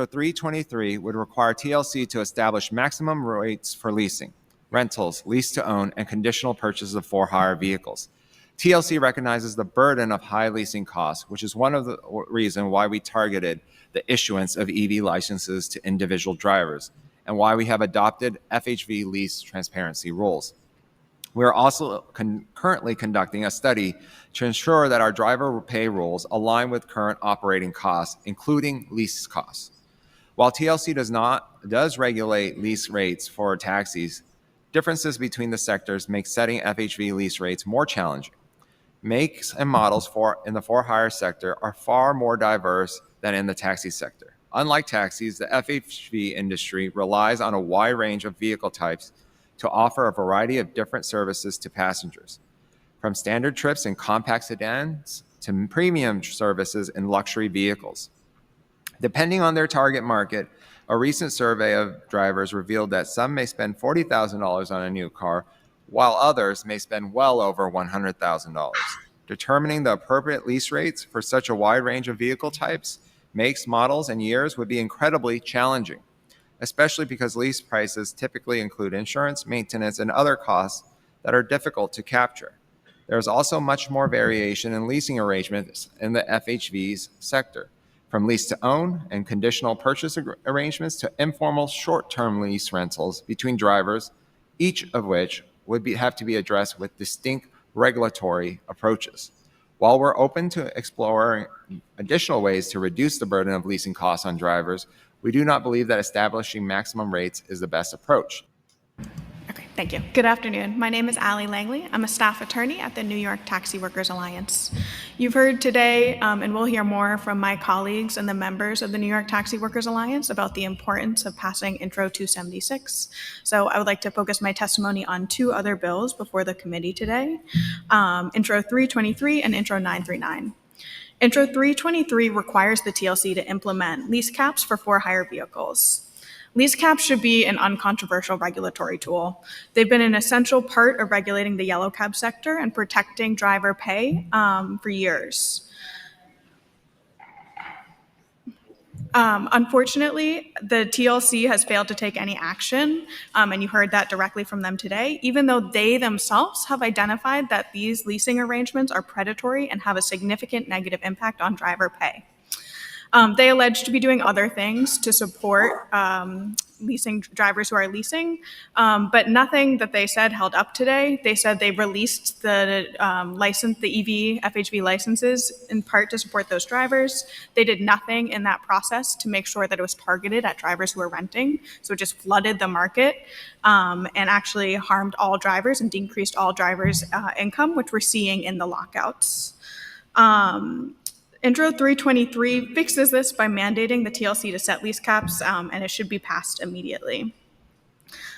323 would require TLC to establish maximum rates for leasing, rentals, lease-to-own, and conditional purchases of for-hire vehicles. TLC recognizes the burden of high leasing costs, which is one of the reasons why we targeted the issuance of EV licenses to individual drivers and why we have adopted FHV lease transparency rules. We are also currently conducting a study to ensure that our driver pay rules align with current operating costs, including lease costs. While TLC does regulate lease rates for taxis, differences between the sectors make setting FHV lease rates more challenging. Makes and models in the for-hire sector are far more diverse than in the taxi sector. Unlike taxis, the FHV industry relies on a wide range of vehicle types to offer a variety of different services to passengers, from standard trips in compact sedans to premium services in luxury vehicles. Depending on their target market, a recent survey of drivers revealed that some may spend $40,000 on a new car, while others may spend well over $100,000. Determining the appropriate lease rates for such a wide range of vehicle types, makes, models, and years would be incredibly challenging, especially because lease prices typically include insurance, maintenance, and other costs that are difficult to capture. There is also much more variation in leasing arrangements in the FHV's sector, from lease-to-own and conditional purchase arrangements to informal short-term lease rentals between drivers, each of which would have to be addressed with distinct regulatory approaches. While we're open to exploring additional ways to reduce the burden of leasing costs on drivers, we do not believe that establishing maximum rates is the best approach. Okay, thank you. Good afternoon. My name is Alli Langley. I'm a staff attorney at the New York Taxi Workers Alliance. You've heard today, and we'll hear more from my colleagues and the members of the New York Taxi Workers Alliance about the importance of passing Intro 276. So I would like to focus my testimony on two other bills before the committee today, Intro 323 and Intro 939. Intro 323 requires the TLC to implement lease caps for for-hire vehicles. Lease caps should be an uncontroversial regulatory tool. They've been an essential part of regulating the yellow cab sector and protecting driver pay for years. Unfortunately, the TLC has failed to take any action, and you heard that directly from them today, even though they themselves have identified that these leasing arrangements are predatory and have a significant negative impact on driver pay. They allege to be doing other things to support leasing drivers who are leasing, but nothing that they said held up today. They said they released the EV FHV licenses in part to support those drivers. They did nothing in that process to make sure that it was targeted at drivers who are renting. So it just flooded the market and actually harmed all drivers and decreased all drivers' income, which we're seeing in the lockouts. Intro 323 fixes this by mandating the TLC to set lease caps, and it should be passed immediately.